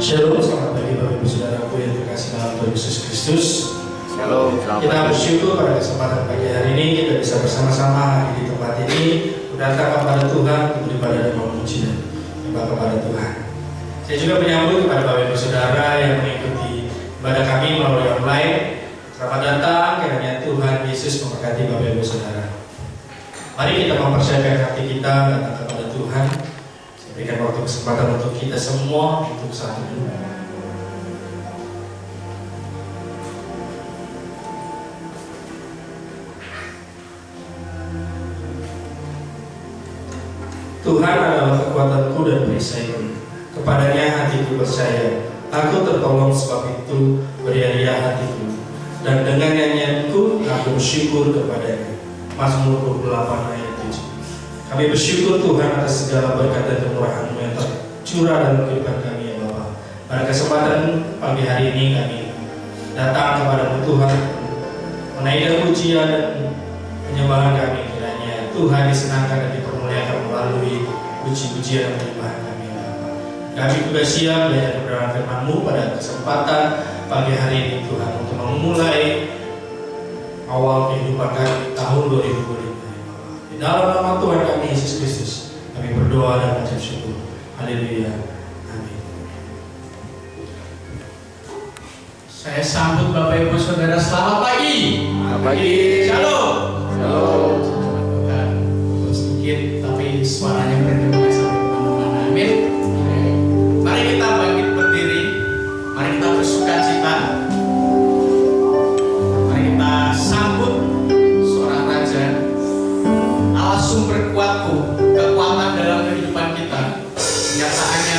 Shalom, selamat pagi Bapak Ibu Saudaraku yang terkasih dalam Tuhan Yesus Kristus. Shalom, selamat Kita pagi. bersyukur pada kesempatan pagi hari ini kita bisa bersama-sama hadir di tempat ini, berdatang kepada Tuhan, beribadah dan memuji dan menyembah kepada Tuhan. Saya juga menyambut kepada Bapak Ibu Saudara yang mengikuti ibadah kami melalui online. Selamat datang, kiranya Tuhan Yesus memberkati Bapak Ibu Saudara. Mari kita mempersiapkan hati kita datang kepada Tuhan. Berikan waktu kesempatan untuk kita semua untuk satu dulu. Tuhan adalah kekuatanku dan perisaiku. Kepadanya hatiku percaya. Aku tertolong, sebab itu beria-ria hatiku. Dan dengan nyanyianku aku bersyukur kepadanya. Mazmur 28 ayat 7. Kami bersyukur Tuhan atas segala berkat dan kemurahan-Mu yang tercurah dalam kehidupan kami ya Bapa. Pada kesempatan pagi hari ini kami datang kepada-Mu Tuhan, menaikkan pujian dan penyembahan kami, kiranya Tuhan disenangkan dan dipermuliakan melalui puji-pujian dan penyembahan kami ya Bapa. Kami juga siap belajar kebenaran firman-Mu pada kesempatan pagi hari ini Tuhan, untuk memulai awal kehidupan kami tahun 2025. Di dalam nama Tuhan kami Yesus Kristus, kami berdoa dan mengucap syukur. Haleluya. Amin. Saya sambut Bapak Ibu Saudara, selamat pagi. Selamat pagi. Shalom. Shalom. Tuhan, sedikit tapi suaranya bergema sampai kemana-mana. Amin. Mari kita bangkit berdiri. Mari kita bersukacita. Mari kita sambut seorang raja, Allah sumber kuatku, kekuatan dalam kehidupan kita. Kenyataannya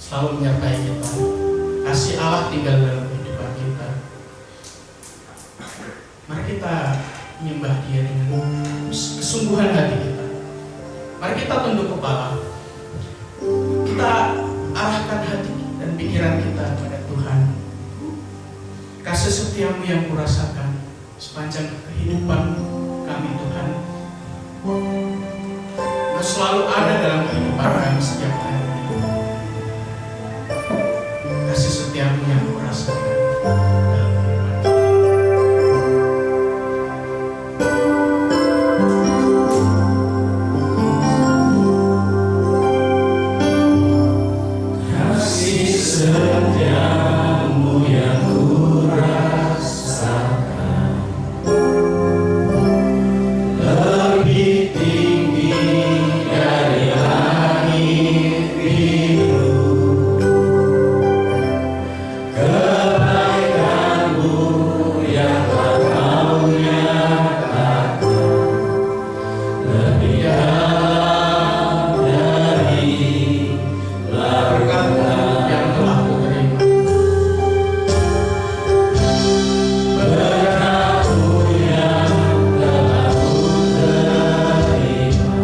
selalu menyertai kita. Kasih Allah tinggal dalam kehidupan kita. menyembah Dia dengan kesungguhan hati kita. Mari kita tunduk kepala. Kita arahkan hati dan pikiran kita kepada Tuhan. Kasih setiamu yang kurasakan sepanjang kehidupan kami, Tuhan. Engkau selalu ada dalam kehidupan kami setiap hari. Kasih setiamu yang kurasakan dalam kehidupan kami. Kasih setiamu yang kurasakan lebih tinggi dari langit biru. Kebaikanmu yang telah Kau nyatakan lebih dalam dari lautan Yang telah kuterima. berkat-Mu yang telah kuterima.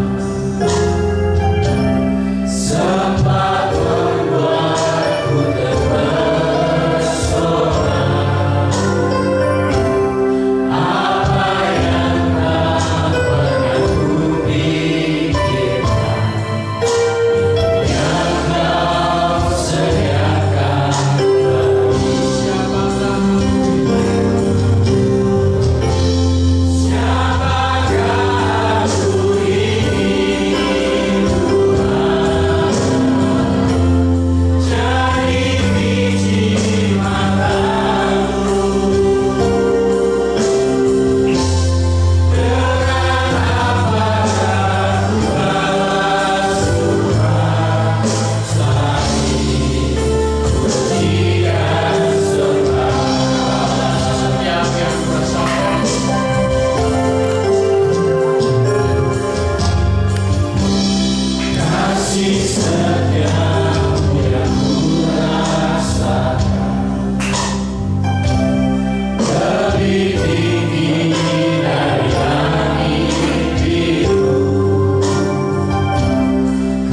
Sempat membuatku terpesona. Apa yang tak pernah kupikirkan, yang Kau sediakan bagi siapakah aku ini, Tuhan, jadi biji mata-Mu. Dengan apakah ku balas Tuhan selain puji dan sembah. Setiap yang kurasakan Kasih setiamu yang kurasakan lebih tinggi dari langit biru.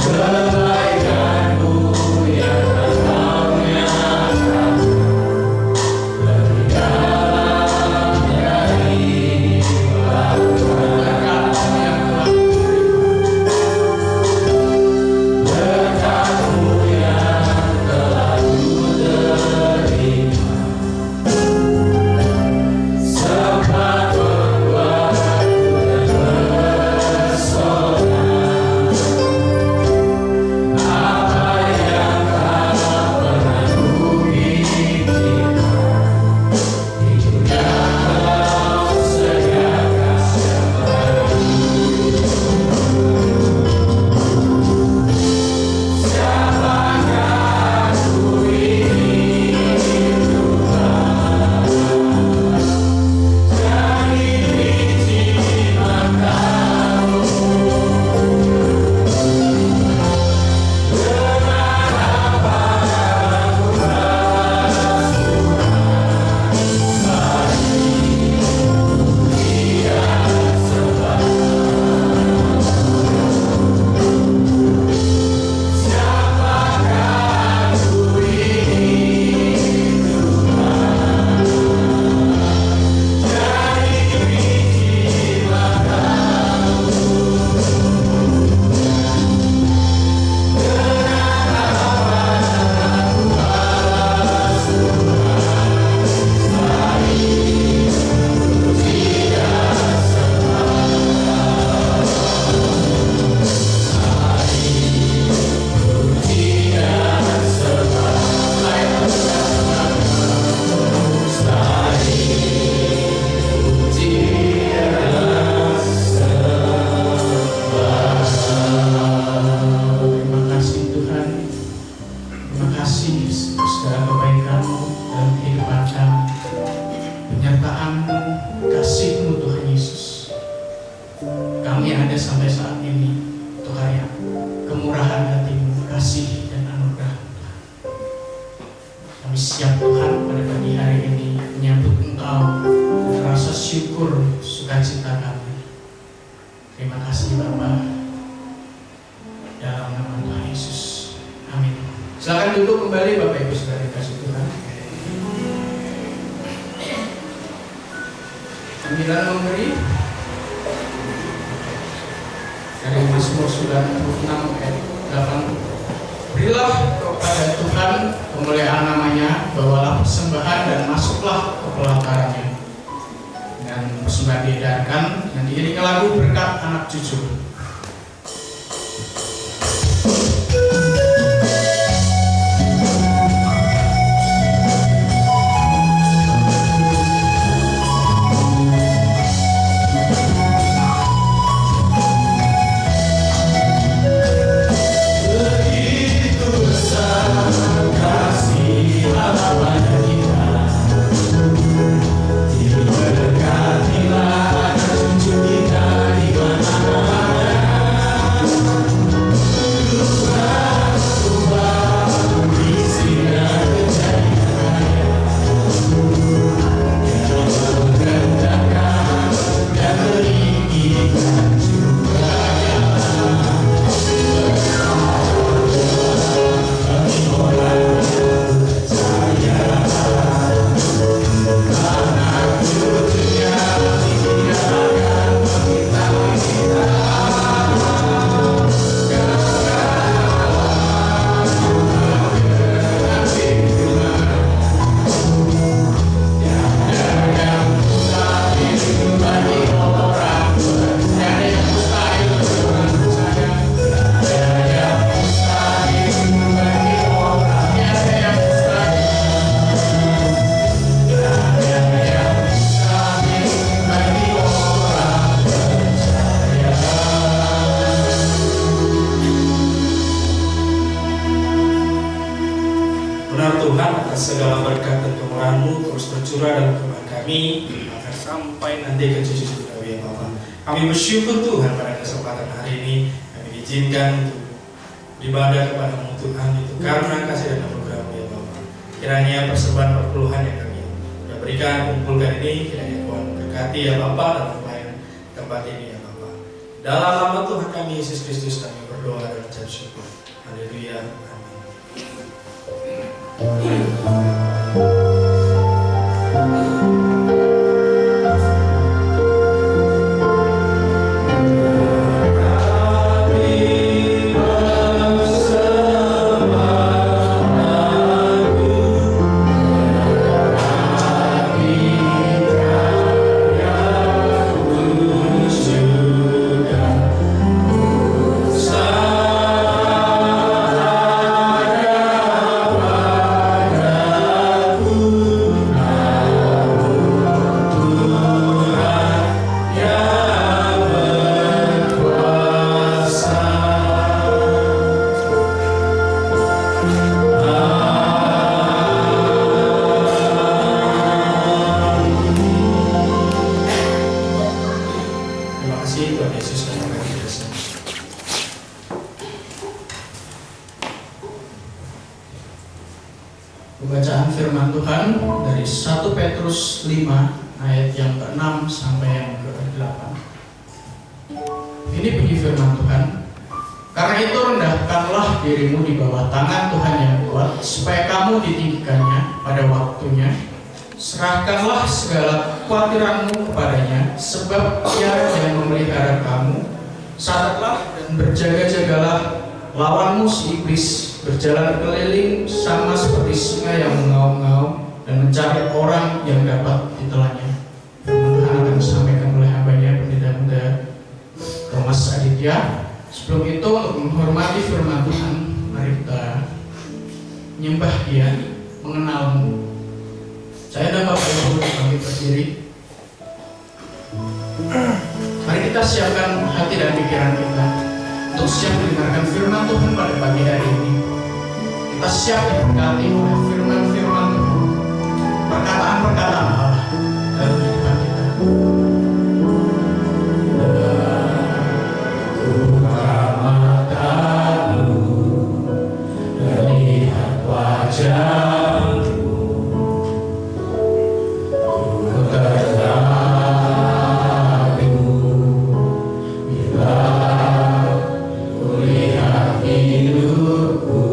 Kebaikanmu yang telah Kau nyatakan lebih dalam dari lautan. berkat-Mu yang telah Berkat-Mu yang telah kuterima. Sempat membuatku terpesona. Apa yang tak pernah kupikirkan, itu yang Kau sediakan bagiku. Siapakah aku ini, Tuhan, jadi biji mata-Mu. Dengan apakah ku balas Tuhan selain puji dan sembah. Siapakah aku ini, Tuhan, jadi biji mata-Mu. Dengan apakah ku balas Tuhan selain puji dan sembah. Puji dan sembah. Selain puji dan sembah. Terima kasih Tuhan. Terima kasih untuk segala kebaikan-Mu dalam kehidupan kami. Penyertaan-Mu, kasih-Mu Tuhan Yesus. Kami yang ada sampai saat ini, Tuhan, kemurahan hati-Mu, kasih dan anugerah Tuhan. Kami siap Tuhan pada pagi hari ini menyambut Engkau dengan rasa syukur, sukacita duduk kembali Bapak Ibu Saudara kasih Tuhan. Panggilan memberi dari Mazmur 96 ayat 8. Berilah kepada Tuhan kemuliaan namanya, bawalah persembahan dan masuklah ke pelatarannya. Dan persembahan diedarkan dan diiringi lagu berkat anak cucu. Segala berkat dan kemurahan-Mu terus tercurah dalam kehidupan kami agar sampai nanti ke cucu-cucu kami ya Bapa. Kami bersyukur Tuhan pada kesempatan hari ini kami diizinkan untuk beribadah kepada-Mu Tuhan, itu karena kasih dan anugerah-Mu ya Bapa. Kiranya persembahan perpuluhan yang kami sudah berikan kumpulkan ini, kiranya Tuhan berkati ya Bapa dalam pelayanan tempat ini ya Bapa. Dalam nama Tuhan kami Yesus Kristus kami berdoa dan ucap syukur. Haleluya. Pembacaan firman Tuhan dari 1 Petrus 5 ayat yang ke-6 sampai yang ke-8. Ini bunyi firman Tuhan. Karena itu rendahkanlah dirimu di bawah tangan Tuhan yang kuat, supaya kamu ditinggikannya pada waktunya. Serahkanlah segala kekhawatiranmu kepadanya, sebab Ia yang memelihara kamu. Sadarlah dan berjaga-jagalah, lawanmu si iblis berjalan keliling sama seperti singa yang mengaum-ngaum dan mencari orang yang dapat ditelannya. Firman Tuhan akan disampaikan oleh hambanya Pendeta Muda Thomas Aditya. Sebelum itu, untuk menghormati firman Tuhan, mari kita menyembah Dia, mengenal-Mu. Saya dan Bapak Ibu kami berdiri. Mari kita siapkan hati dan pikiran kita untuk siap mendengarkan firman Tuhan pada pagi hari ini. Kita siap diberkati oleh firman-firman Tuhan, perkataan-perkataan Allah dalam kehidupan kita. Buka matamu, melihat wajahmu, ku terlalu bila ku lihat hidupku.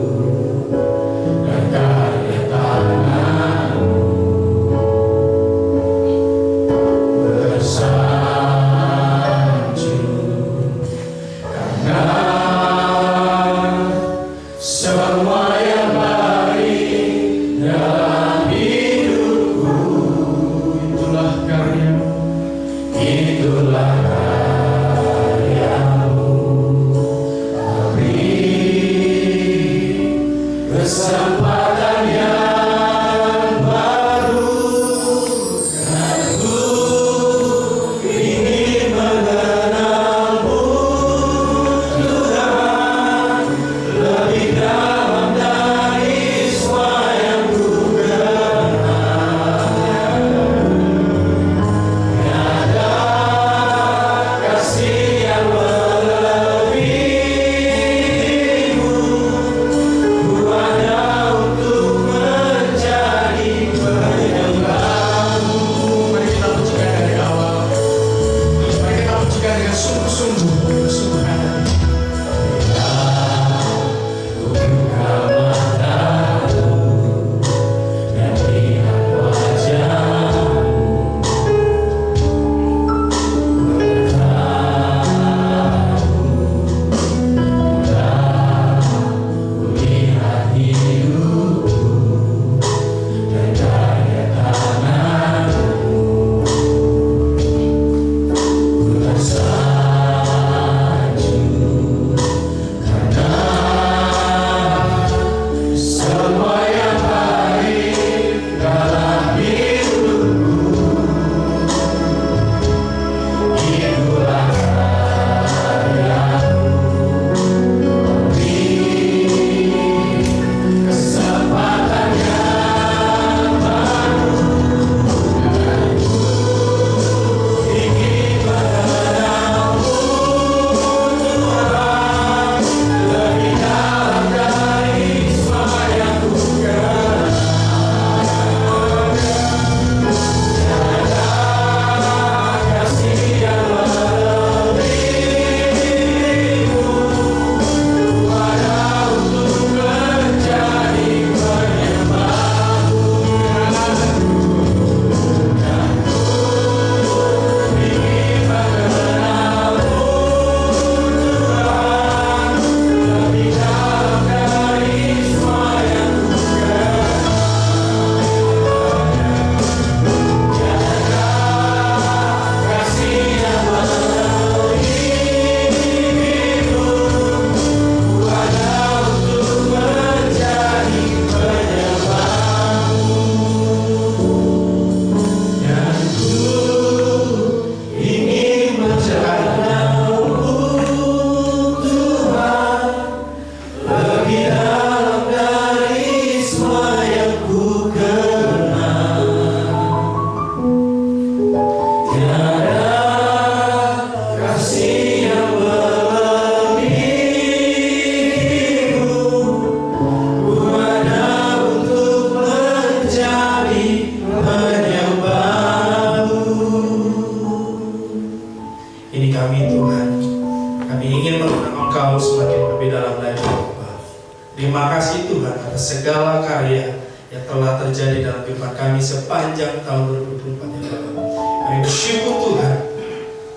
yang telah terjadi dalam kehidupan kami sepanjang tahun 2024 ya Bapak. Kami bersyukur Tuhan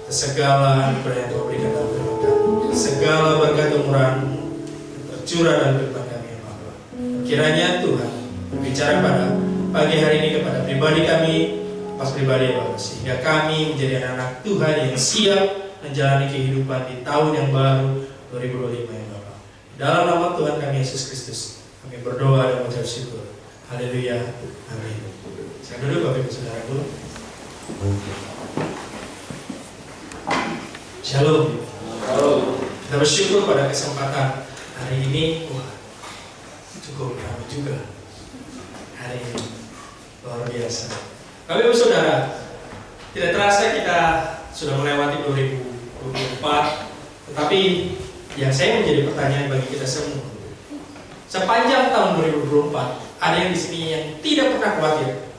atas segala anugerah yang Tuhan berikan dalam kehidupan kami, segala berkat kemurahan-Mu tercurah dalam kehidupan kami ya Bapak. Kiranya Tuhan berbicara pada pagi hari ini kepada pribadi kami, pas pribadi ya Bapak, sehingga kami menjadi anak-anak Tuhan yang siap menjalani kehidupan di tahun yang baru 2025 ya Bapak. Dalam nama Tuhan kami Yesus Kristus, kami berdoa dan mengucap syukur. Haleluya, amin. Saya duduk Bapak Ibu Saudaraku. Shalom. Kita bersyukur pada kesempatan hari ini. Wah, cukup ramai juga hari ini, luar biasa. Bapak Ibu Saudara, tidak terasa kita sudah melewati 2024, tetapi yang saya menjadi pertanyaan bagi kita semua, sepanjang tahun 2024 ada yang di sini yang tidak pernah khawatir?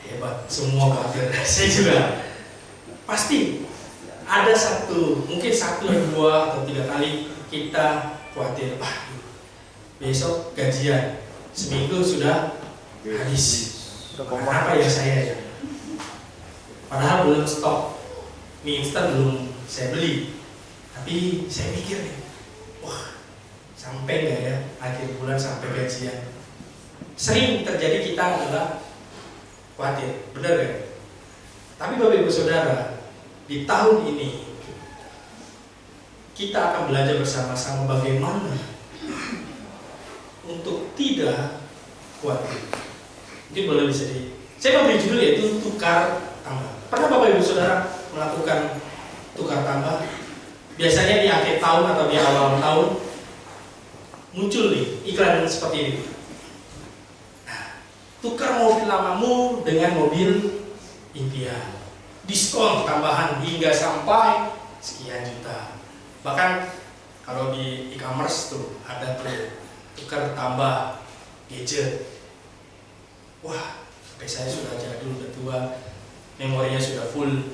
Hebat, semua khawatir. Saya juga pasti ada mungkin satu, dua, atau tiga kali kita khawatir. Besok gajian, seminggu sudah habis. Kenapa ya saya ya? Padahal belum stok mie instan, belum saya beli. Tapi saya mikir nih, wah, sampai nggak ya akhir bulan sampai gajian? Sering terjadi kita adalah khawatir, benar kan? Tapi Bapak Ibu Saudara, di tahun ini kita akan belajar bersama-sama bagaimana untuk tidak khawatir. Mungkin boleh bisa saya memberi judul yaitu tukar tambah. Pernah Bapak Ibu Saudara melakukan tukar tambah? Biasanya di akhir tahun atau di awal tahun muncul nih iklan seperti ini. Nah, tukar mobil lamamu dengan mobil impian, diskon tambahan hingga sampai sekian juta. Bahkan kalau di e-commerce tuh ada tuh tukar tambah gadget. Wah, HP saya sudah jadul, udah tua, memorinya sudah full,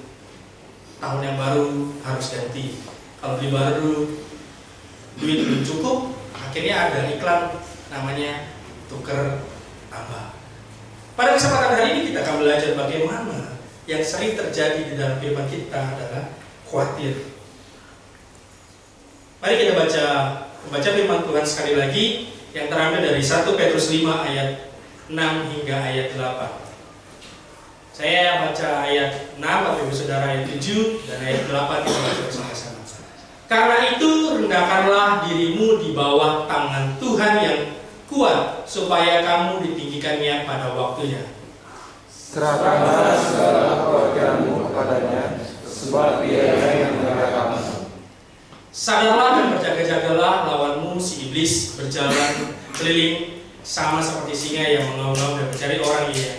tahun yang baru harus ganti. Kalau beli baru, duit belum cukup, akhirnya ada iklan namanya tukar tambah. Pada kesempatan hari ini kita akan belajar bagaimana yang sering terjadi di dalam kehidupan kita adalah khawatir. Mari kita baca firman Tuhan sekali lagi yang terambil dari 1 Petrus 5 ayat 6 hingga ayat 8. Saya baca ayat 6, Bapak Ibu Saudara ayat 7 dan ayat 8 kita baca bersama-sama. Karena itu rendahkanlah dirimu di bawah tangan Tuhan yang kuat, supaya kamu ditinggikannya pada waktunya. Serahkanlah segala kekhawatiranmu kepadanya, sebab Dia yang menjaga kamu. Sadarlah dan berjaga-jagalah, lawanmu si iblis berjalan keliling sama seperti singa yang mengaum-ngaum dan mencari orang yang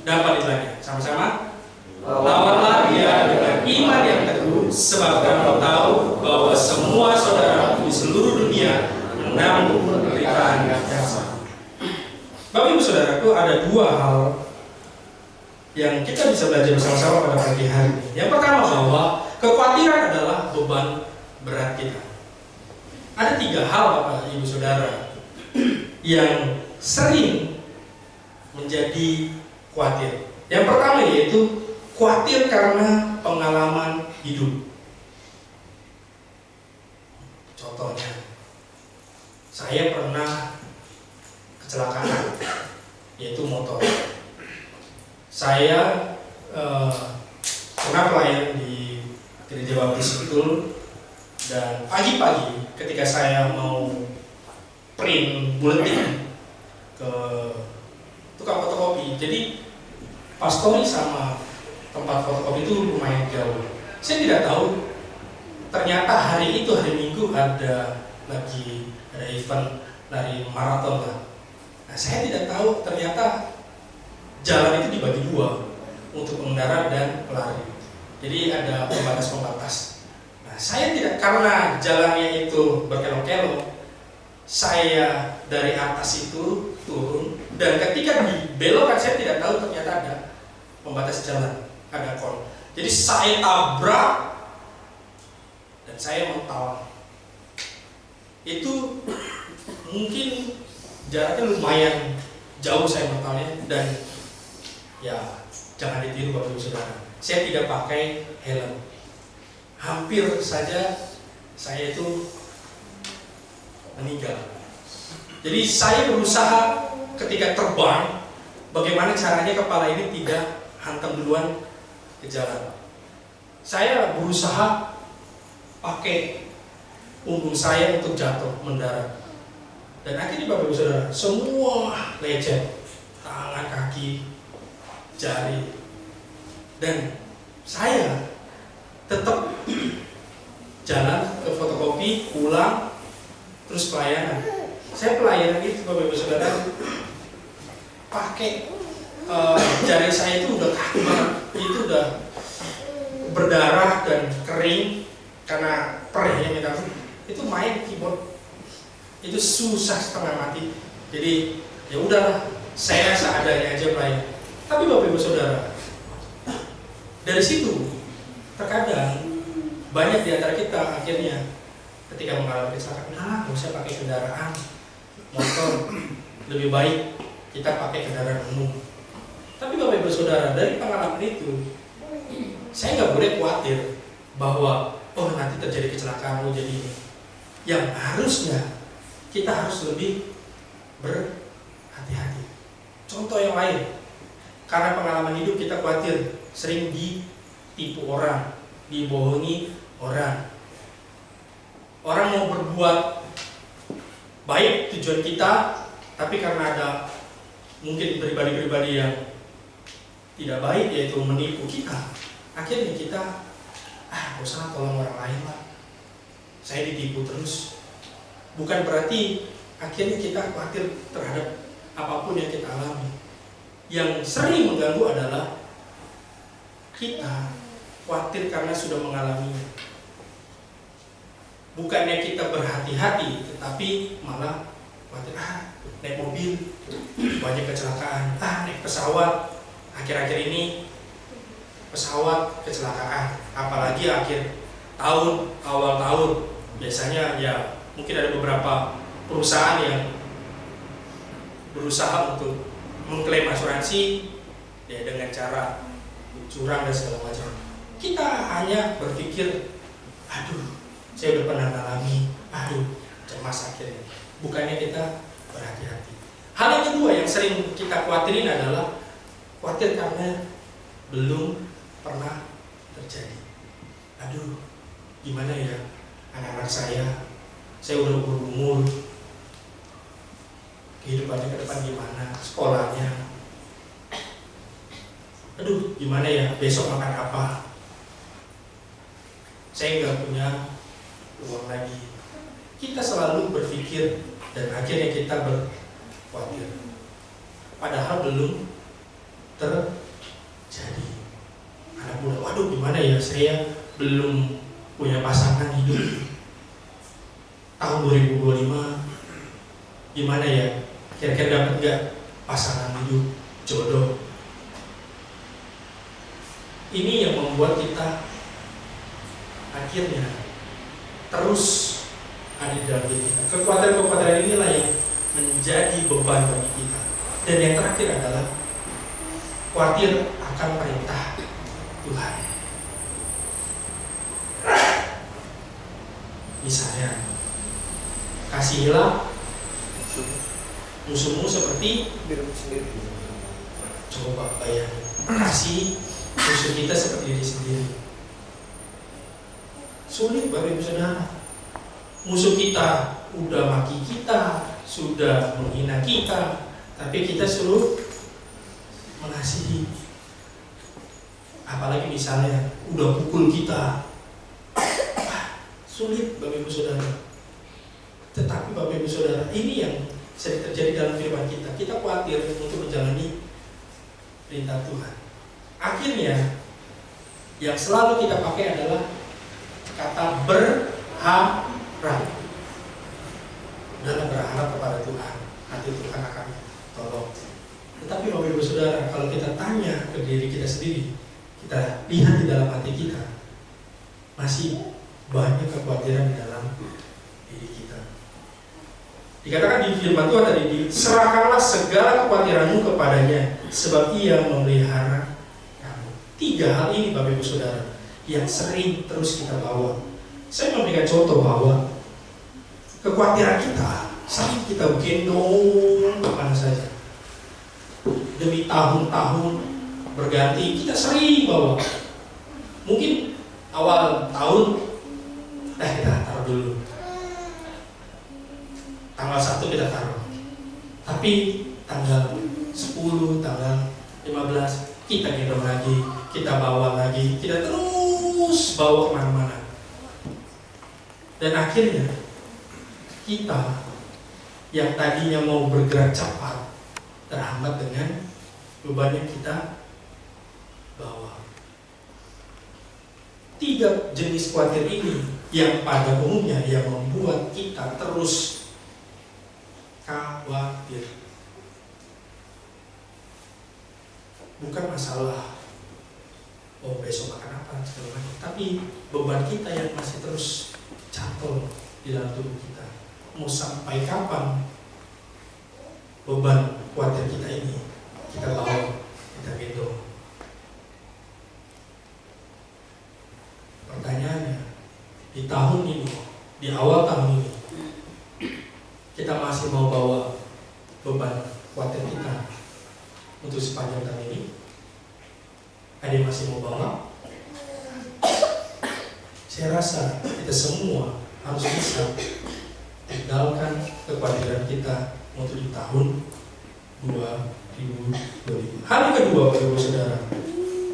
dapat ditelannya. Sama-sama. Lawanlah dia dengan iman yang teguh, sebab kamu tahu bahwa semua saudaraku di seluruh dunia menanggung penderitaan yang sama. Bapak Ibu Saudaraku, ada dua hal yang kita bisa belajar bersama-sama pada pagi hari ini. Yang pertama, bahwa kekhawatiran adalah beban berat kita. Ada tiga hal Bapak Ibu Saudara yang sering menjadi khawatir. Yang pertama yaitu khawatir karena pengalaman hidup. Contohnya, saya pernah kecelakaan, yaitu motor. Saya pernah pelayan di Gereja Baptis Betul, dan pagi-pagi ketika saya mau print buletin ke tukang fotokopi, jadi pastori sama tempat fotokopi itu lumayan jauh. Saya tidak tahu, ternyata hari itu, hari Minggu, ada event lari maraton lah. Nah, saya tidak tahu ternyata jalan itu dibagi dua untuk pengendara dan pelari. Jadi ada pembatas-pembatas. Nah, saya tidak, karena jalannya itu berkelok-kelok, saya dari atas itu turun, dan ketika dibelokkan saya tidak tahu ternyata ada pembatas jalan, ada kon. Jadi saya tabrak dan saya mental. itu mungkin jaraknya lumayan jauh saya mentalnya, dan ya jangan ditiru Bapak Ibu Saudara. Saya tidak pakai helm. Hampir saja saya itu meninggal. Jadi saya berusaha ketika terbang, bagaimana caranya kepala ini tidak hantam duluan ke jalan. Saya berusaha pakai punggung saya untuk jatuh mendarat. Dan akhirnya Bapak Ibu Saudara, semua lecet, tangan, kaki, jari. Dan saya tetap jalan ke fotokopi, pulang, terus pelayanan. Saya pelayanan itu Bapak Ibu Saudara pakai jari saya itu udah kaku banget, itu udah berdarah dan kering karena perihnya minta. Itu main keyboard itu susah setengah mati. Jadi ya udahlah, saya seadanya aja pelayan. Tapi Bapak Ibu Saudara, dari situ terkadang banyak di antara kita akhirnya ketika mengalami kecelakaan, nggak usah pakai kendaraan motor, lebih baik kita pakai kendaraan umum. Tapi Bapak Ibu Saudara, dari pengalaman itu saya nggak boleh khawatir bahwa oh nanti terjadi kecelakaan jadi ini. Yang harusnya kita harus lebih berhati-hati. Contoh yang lain, karena pengalaman hidup kita khawatir sering ditipu orang, dibohongi orang. Orang mau berbuat baik tujuan kita, tapi karena ada mungkin pribadi-pribadi yang tidak baik, yaitu menipu kita, akhirnya kita gak usah tolong orang lain lah, saya ditipu terus. Bukan berarti akhirnya kita khawatir terhadap apapun yang kita alami. Yang sering mengganggu adalah kita khawatir karena sudah mengalaminya. Bukannya kita berhati-hati, tetapi malah khawatir, naik mobil banyak kecelakaan, naik pesawat akhir-akhir ini pesawat kecelakaan, apalagi akhir tahun, awal tahun biasanya ya mungkin ada beberapa perusahaan yang berusaha untuk mengklaim asuransi ya dengan cara curang dan segala macam. Kita hanya berpikir, aduh saya udah pernah mengalami, cemas akhirnya. Bukannya kita berhati-hati. Hal yang kedua yang sering kita khawatirin adalah khawatir karena belum pernah terjadi. Aduh, gimana ya anak-anak saya udah berumur, kehidupannya ke depan gimana, sekolahnya. Aduh, gimana ya besok makan apa? Saya nggak punya uang lagi. Kita selalu berpikir dan akhirnya kita berkhawatir. Padahal belum terjadi. Anak muda, waduh gimana ya saya belum punya pasangan hidup. Tahun 2025 gimana ya? Kira-kira dapat nggak pasangan hidup, jodoh? Ini yang membuat kita akhirnya terus ada di dalam diri kita. Kekhawatiran inilah yang menjadi beban bagi kita. Dan yang terakhir adalah khawatir akan perintah Tuhan. Misalnya, kasihilah musuhmu seperti dirimu sendiri. Coba bayangin, kasih musuh kita seperti diri sendiri. Sulit Bapak Ibu Saudara. Musuh kita udah maki kita, sudah menghina kita, tapi kita suruh mengasihi. Apalagi misalnya udah pukul kita, sulit Bapak Ibu Saudara. Tetapi Bapak Ibu Saudara, ini yang sering terjadi dalam firman kita. Kita khawatir untuk menjalani perintah Tuhan. Akhirnya yang selalu kita pakai adalah kata berharap. Dalam berharap kepada Tuhan, nanti Tuhan akan tolong. Tetapi Bapak Ibu Saudara, kalau kita tanya ke diri kita sendiri, kita lihat di dalam hati kita, masih banyak kekhawatiran di dalam diri kita. Dikatakan di firman Tuhan tadi, serahkanlah segala kekhawatiranmu kepadanya, sebab Ia memelihara kamu. 3 hal ini Bapak Ibu Saudara yang sering terus kita bawa. Saya memberikan contoh bahwa kekhawatiran kita sering kita gendong kemana saja. Demi tahun-tahun berganti kita sering bawa. Mungkin awal tahun kita taruh dulu. Tanggal 1 kita taruh. Tapi tanggal 10, tanggal 15 kita gendong lagi, kita bawa lagi, kita terus bawa kemana-mana. Dan akhirnya kita yang tadinya mau bergerak cepat terhambat dengan beban yang kita bawa. 3 jenis khawatir ini yang pada umumnya yang membuat kita terus khawatir. Bukan masalah besok makan apa segala macam, tapi beban kita yang masih terus cantol di dalam tubuh kita. Mau sampai kapan beban khawatir kita ini kita bawa, kita gendong? Pertanyaannya, di tahun ini, di awal tahun ini, kita masih mau bawa beban khawatir kita untuk sepanjang tahun ini? Ada yang masih mau bawa? Saya rasa kita semua harus bisa tinggalkan kekhawatiran kita untuk di tahun 2020. Hal yang kedua, Bapak Ibu Saudara,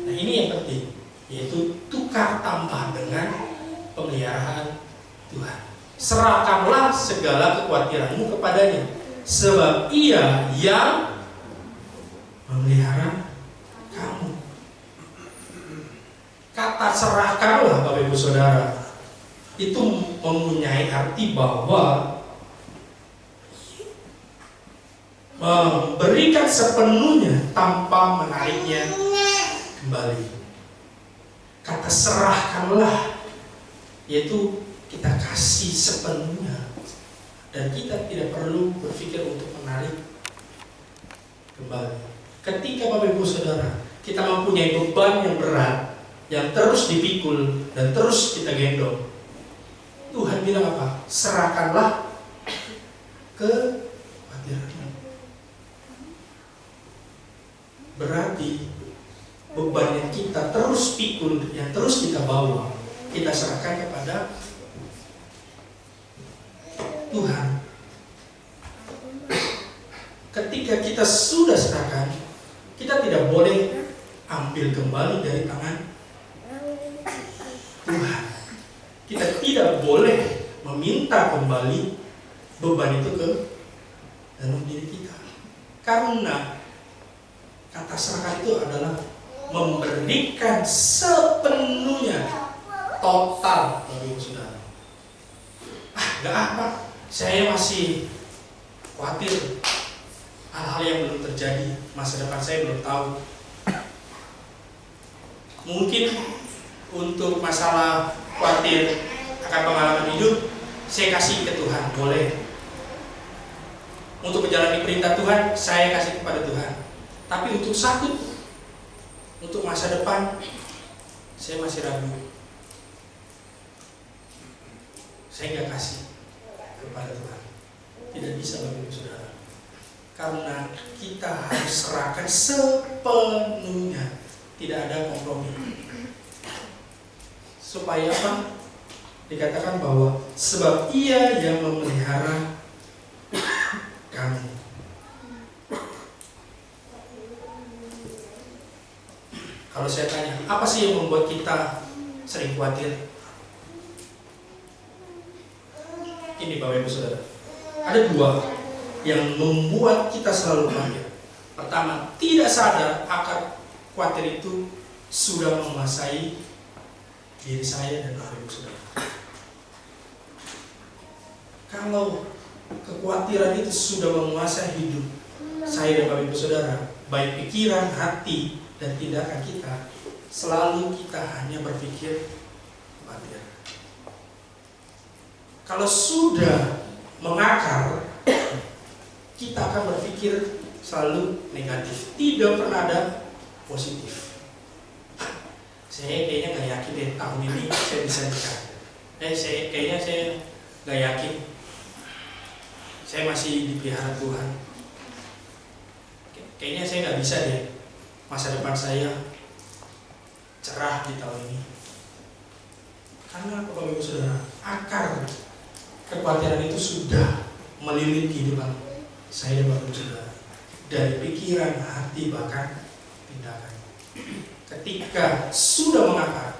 nah ini yang penting, yaitu tukar tambah dengan pemeliharaan Tuhan. Serahkanlah segala kekhawatiranmu kepadanya, sebab Ia yang memelihara kamu. Kata serahkanlah, Bapak Ibu Saudara, itu mempunyai arti bahwa memberikan sepenuhnya tanpa menariknya kembali. Kata serahkanlah yaitu kita kasih sepenuhnya, dan kita tidak perlu berpikir untuk menarik kembali. Ketika Bapak Ibu Saudara kita mempunyai beban yang berat yang terus dipikul dan terus kita gendong, Tuhan bilang apa? Serahkanlah kekhawatiranmu. Berarti beban yang kita terus pikul, yang terus kita bawa, kita serahkan kepada Tuhan. Ketika kita sudah serahkan, kita tidak boleh ambil kembali dari tangan Tuhan. Kita tidak boleh meminta kembali beban itu ke dalam diri kita. Karena kata serahkan itu adalah memberikan sepenuhnya, total, Bapak Ibu Saudara. Gak apa, saya masih khawatir hal-hal yang belum terjadi, masa depan saya belum tahu. Mungkin untuk masalah khawatir akan pengalaman hidup, saya kasih ke Tuhan, boleh. Untuk menjalani perintah Tuhan, saya kasih kepada Tuhan. Tapi untuk sakit, untuk masa depan, saya masih ragu. Saya nggak kasih kepada Tuhan. Tidak bisa, Bapak Ibu Saudara. Karena kita harus serahkan sepenuhnya, tidak ada kompromi. Supaya apa? Dikatakan bahwa sebab Ia yang memelihara kamu. Kalau saya tanya, apa sih yang membuat kita sering khawatir? Ini Bapak Ibu Saudara, ada 2 yang membuat kita selalu khawatir. Pertama, tidak sadar akan khawatir itu sudah menguasai diri saya dan Bapak Ibu Saudara. Kalau kekhawatiran itu sudah menguasai hidup saya dan Bapak Ibu Saudara, baik pikiran, hati, dan tindakan kita, selalu kita hanya berpikir khawatir. Kalau sudah mengakar, kita akan berpikir selalu negatif, tidak pernah ada positif. Saya kayaknya nggak yakin deh tahun ini saya bisa nikah. Kayaknya saya nggak yakin. Saya masih dipelihara Tuhan. Kayaknya saya nggak bisa deh. Masa depan saya cerah di tahun ini. Karena Bapak Ibu Saudara, akar kekhawatiran itu sudah melilit kehidupan saya dan Bapak Ibu Saudara. Dari pikiran, hati, bahkan tindakan. Ketika sudah mengakar,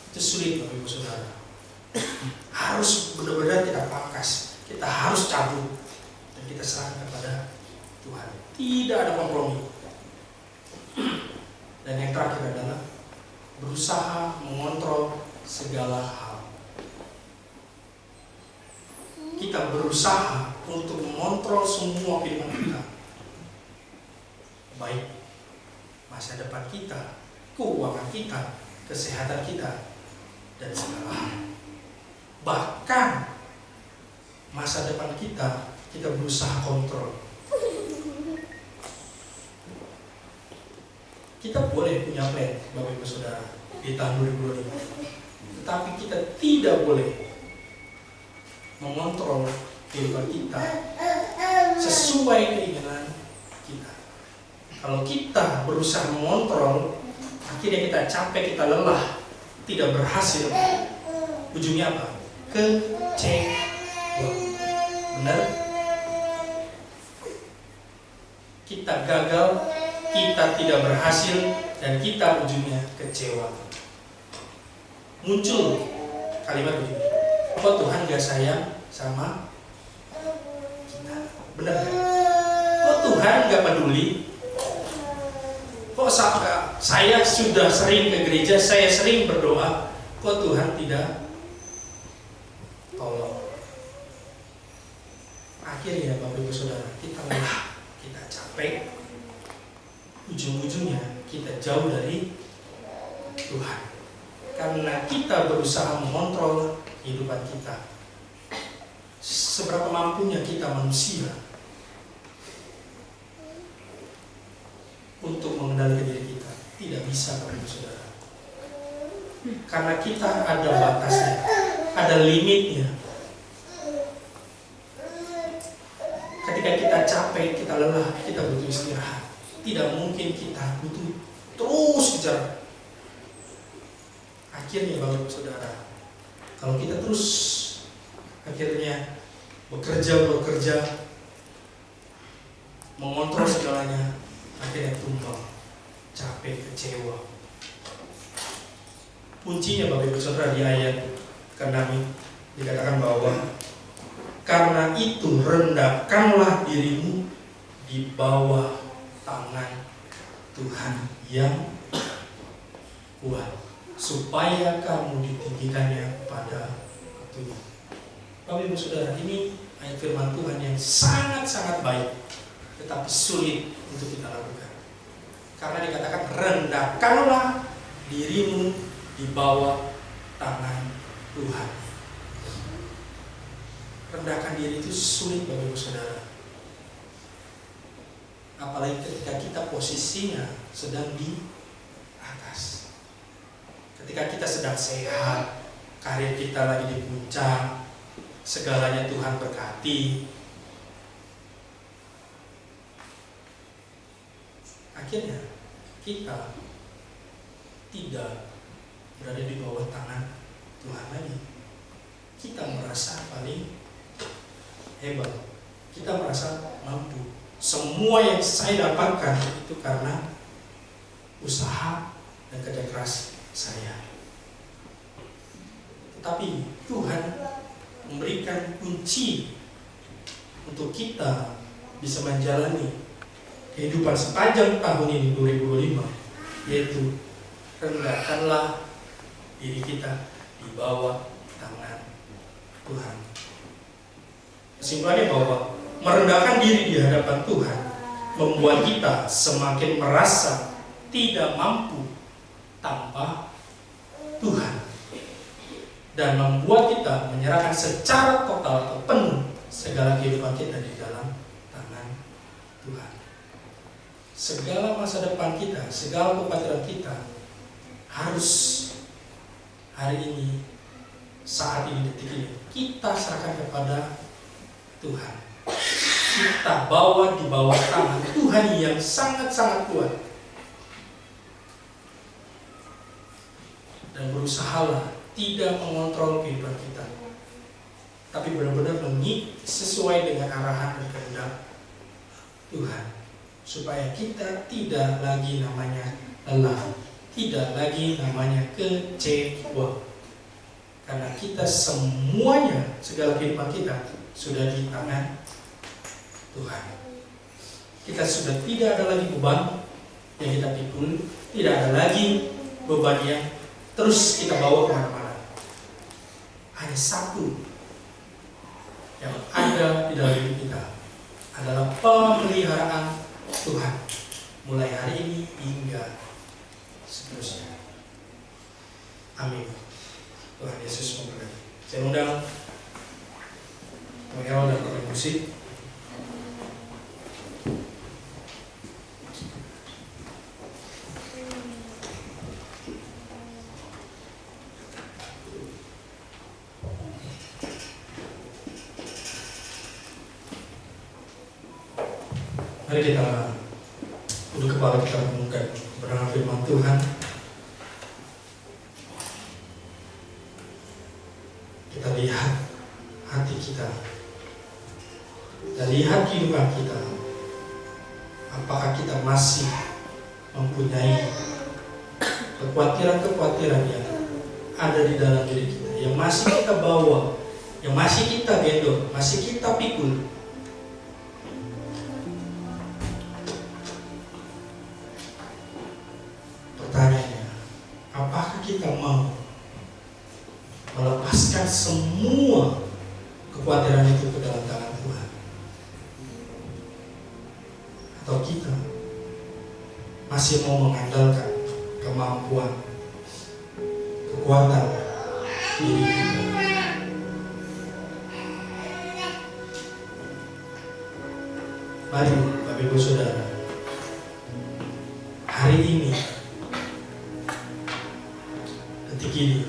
itu sulit Bapak Ibu Saudara. Harus benar-benar kita pangkas, kita harus cabut, dan kita serahkan kepada Tuhan. Tidak ada kompromi. Dan yang terakhir adalah berusaha mengontrol segala hal. Kita berusaha untuk mengontrol semua kehidupan kita, baik masa depan kita, keuangan kita, kesehatan kita, dan segala hal. Bahkan masa depan kita berusaha kontrol. Kita boleh punya plan, Bapak Ibu Saudara, di tahun 2025. Tetapi kita tidak boleh mengontrol kehidupan kita sesuai keinginan kita. Kalau kita berusaha mengontrol, akhirnya kita capek, kita lelah, tidak berhasil. Ujungnya apa? Kecewa. Benar? Kita gagal, kita tidak berhasil, dan kita ujungnya kecewa. Muncul kalimat begini, kok Tuhan gak sayang sama kita? Benar kan? Kok Tuhan gak peduli? Kok saya sudah sering ke gereja, saya sering berdoa, kok Tuhan tidak tolong? Akhirnya Bapak Ibu Saudara, kita lelah, kita capek, ujung-ujungnya kita jauh dari Tuhan. Karena kita berusaha mengontrol kehidupan kita. Seberapa mampunya kita manusia untuk mengendalikan diri kita? Tidak bisa, Bapak Ibu Saudara. Karena kita ada batasnya, ada limitnya. Ketika kita capek, kita lelah, kita butuh istirahat. Tidak mungkin kita butuh terus kejar. Akhirnya Bapak Ibu Saudara, kalau kita terus akhirnya bekerja, mengontrol segalanya, akhirnya tumbang, capek, kecewa. Kuncinya Bapak Ibu Saudara di ayat ke-6 dikatakan bahwa karena itu rendahkanlah dirimu di bawah tangan Tuhan yang kuat, supaya kamu ditinggikannya pada waktunya. Bapak Ibu Saudara, ini ayat firman Tuhan yang sangat-sangat baik, tetapi sulit untuk kita lakukan. Karena dikatakan rendahkanlah dirimu di bawah tangan Tuhan. Rendahkan diri itu sulit Bapak Ibu Saudara. Apalagi ketika kita posisinya sedang di atas. Ketika kita sedang sehat, karir kita lagi di puncak, segalanya Tuhan berkati. Akhirnya kita tidak berada di bawah tangan Tuhan lagi. Kita merasa paling hebat, kita merasa mampu. Semua yang saya dapatkan itu karena usaha dan kerja keras saya. Tetapi Tuhan memberikan kunci untuk kita bisa menjalani kehidupan sepanjang tahun ini 2025, yaitu rendahkanlah diri kita di bawah tangan Tuhan. Kesimpulannya bahwa merendahkan diri di hadapan Tuhan membuat kita semakin merasa tidak mampu tanpa Tuhan, dan membuat kita menyerahkan secara total atau penuh segala kehidupan kita di dalam tangan Tuhan. Segala masa depan kita, segala kekhawatiran kita harus hari ini, saat ini, detik ini kita serahkan kepada Tuhan. Kita bawa di bawah tangan Tuhan yang sangat-sangat kuat. Dan berusahalah tidak mengontrol kehidupan kita, tapi benar-benar sesuai dengan arahan dan kehendak Tuhan, supaya kita tidak lagi namanya lelah, tidak lagi namanya kecewa, karena kita semuanya, segala kehidupan kita sudah di tangan Tuhan. Kita sudah tidak ada lagi beban yang kita pikul, tidak ada lagi beban yang terus kita bawa kemana-mana. Hanya satu yang ada di dalam hidup kita adalah pemeliharaan Tuhan, mulai hari ini hingga seterusnya. Amin. Tuhan Yesus memberkati. Saya undang Pengeral dan pemain musik. Mari kita duduk kepala kita renungkan kebenaran firman Tuhan. Kita lihat hati kita, kita lihat kehidupan kita. Apakah kita masih mempunyai kekhawatiran-kekhawatiran yang ada di dalam diri kita, yang masih kita bawa, yang masih kita gendong, masih kita pikul. Pertanyaannya, apakah kita mau melepaskan semua kekhawatiran itu ke dalam tangan Tuhan? Atau kita masih mau mengandalkan kemampuan, kekuatan diri kita? Mari Bapak Ibu Saudara, hari ini, detik ini,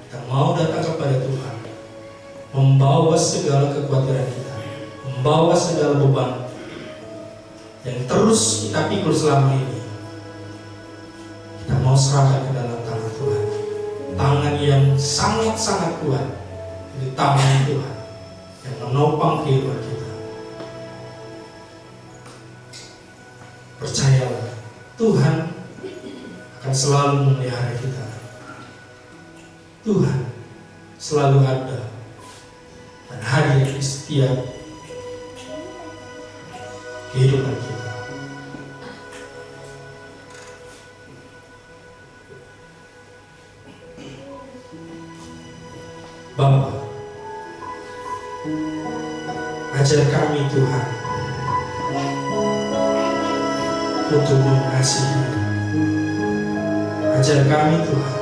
kita mau datang kepada Tuhan, membawa segala kekhawatiran kita, membawa segala beban yang terus kita pikul selama ini. Kita mau serahkan ke dalam tangan Tuhan, tangan yang sangat-sangat kuat. Itu tangan Tuhan yang menopang kehidupan kita. Percayalah, Tuhan akan selalu memelihara kita. Tuhan selalu ada dan hadir di setiap kehidupan kita. Bapa, ajar kami Tuhan untuk mengasihi. Ajar kami Tuhan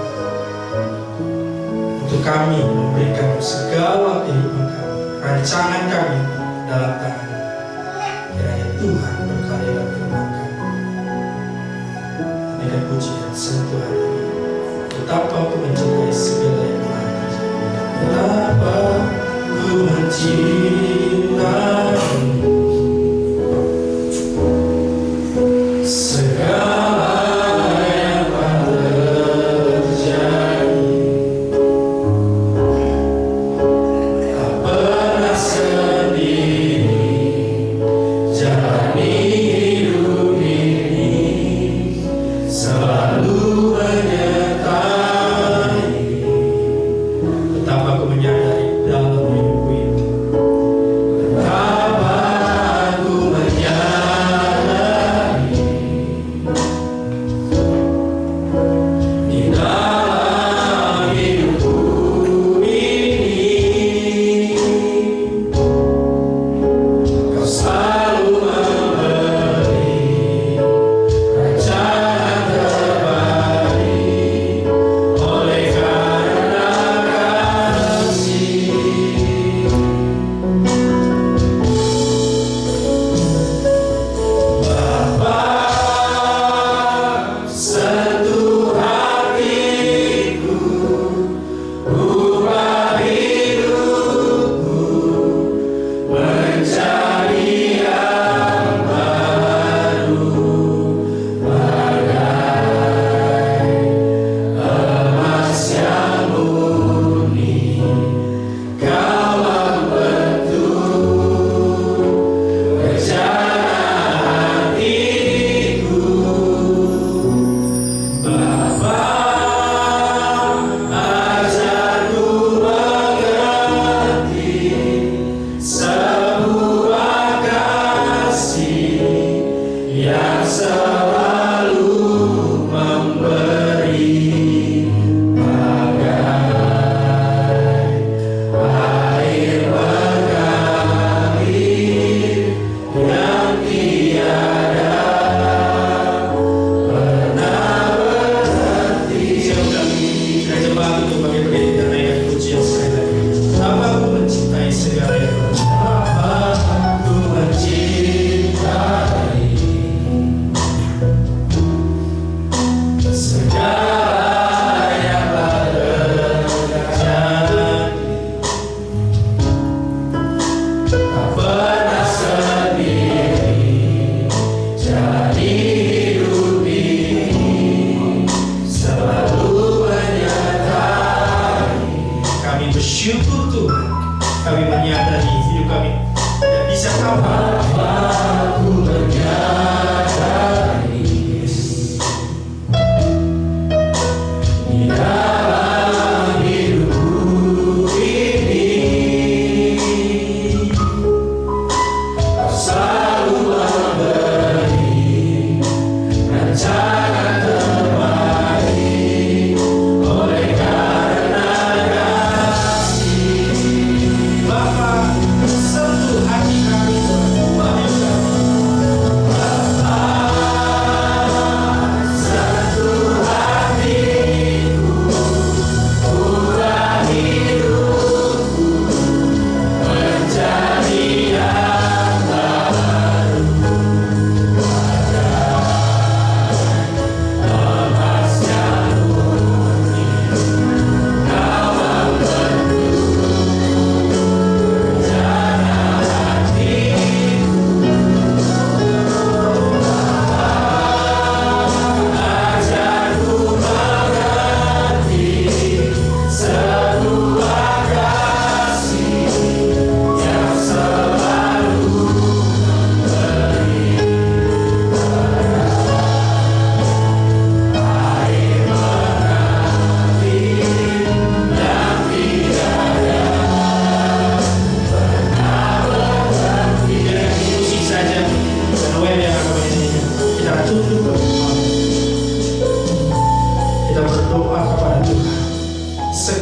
untuk kami memberikan segala kehidupan kami, rancangan kami dalam tangan. Kiranya Tuhan berkarya dalam kehidupan kami. Dengan pujian sentuh hati, betapa aku mencintai segala yang telah terjadi. Betapa ku mencintaimu, segala yang telah terjadi. Tak pernah sendiri jalani hidup ini, selalu menyertai. Betapa aku menyadari dalam hidupku ini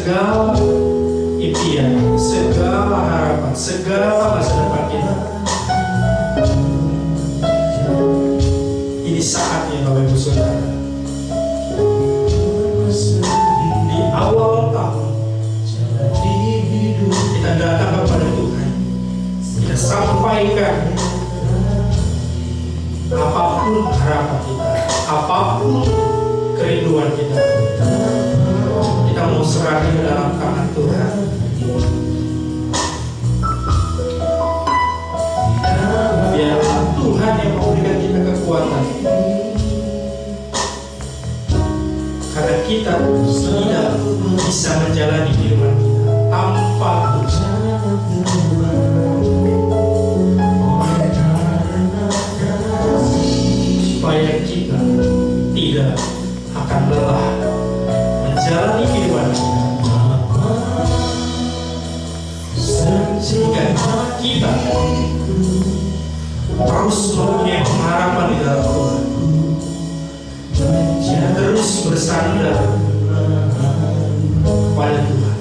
segala impian, segala harapan, segala masa depan kita. Ini saatnya Bapak Ibu Saudara, di awal tahun kita datang kepada Tuhan, kita sampaikan apapun harapan kita, apapun kerinduan kita, kita mau serahkan ke dalam tangan Tuhan. Biarlah Tuhan yang memberikan kita kekuatan, karena kita tidak bisa menjalani kehidupan kita tanpa Tuhan. Supaya kita tidak akan lelah menjalani kehidupan kita, sehingga kita terus mempunyai pengharapan di dalam Tuhan, kita terus bersandar kepada Tuhan.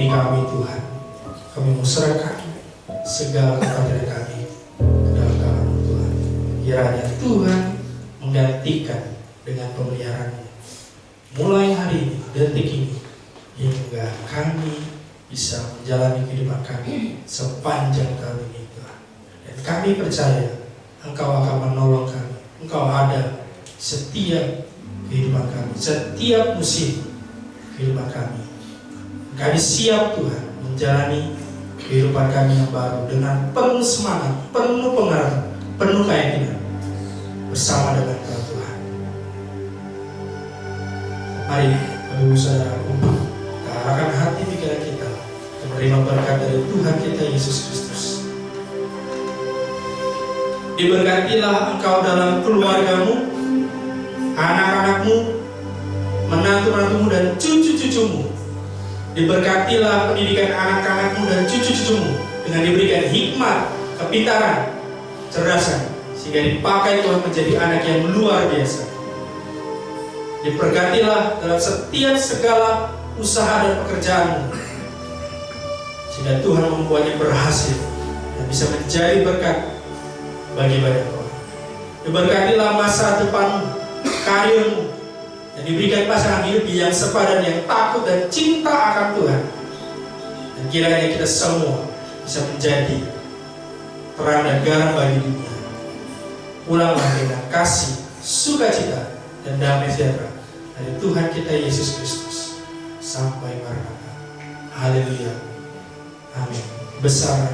Ini kami Tuhan, kami mau serahkan segala kepada kami ke dalam tangan Tuhan. Kiranya Tuhan menggantikan dengan pemeliharaan-Mu mulai hari ini, detik ini, hingga kami bisa menjalani kehidupan kami sepanjang tahun ini Tuhan. Dan kami percaya Engkau akan menolong kami. Engkau ada setiap kehidupan kami, setiap musim kehidupan kami. Kami siap Tuhan menjalani kehidupan kami yang baru dengan penuh semangat, penuh pengharapan, penuh keyakinan bersama dengan Tuhan. Mari Bapak Ibu Saudaraku, kita arahkan hati pikiran kita untuk menerima berkat dari Tuhan kita Yesus Kristus. Diberkatilah engkau dalam keluargamu, anak-anakmu, menantu-menantumu dan cucu-cucumu. Diberkatilah pendidikan anak-anakmu dan cucu-cucumu dengan diberikan hikmat, kepintaran, cerdasan, sehingga dipakai Tuhan menjadi anak yang luar biasa. Diberkatilah dalam setiap segala usaha dan pekerjaanmu, sehingga Tuhan membuatnya berhasil dan bisa menjadi berkat bagi banyak orang. Diberkatilah masa depanmu, karirmu, dan diberikan pasangan hidup yang sepadan, yang takut dan cinta akan Tuhan. Dan kiranya kita semua bisa menjadi terang dan garam bagi dunia. Pulanglah dengan kasih, sukacita, dan damai sejahtera dari Tuhan kita Yesus Kristus sampai Maranatha. Haleluya. Amin. Besar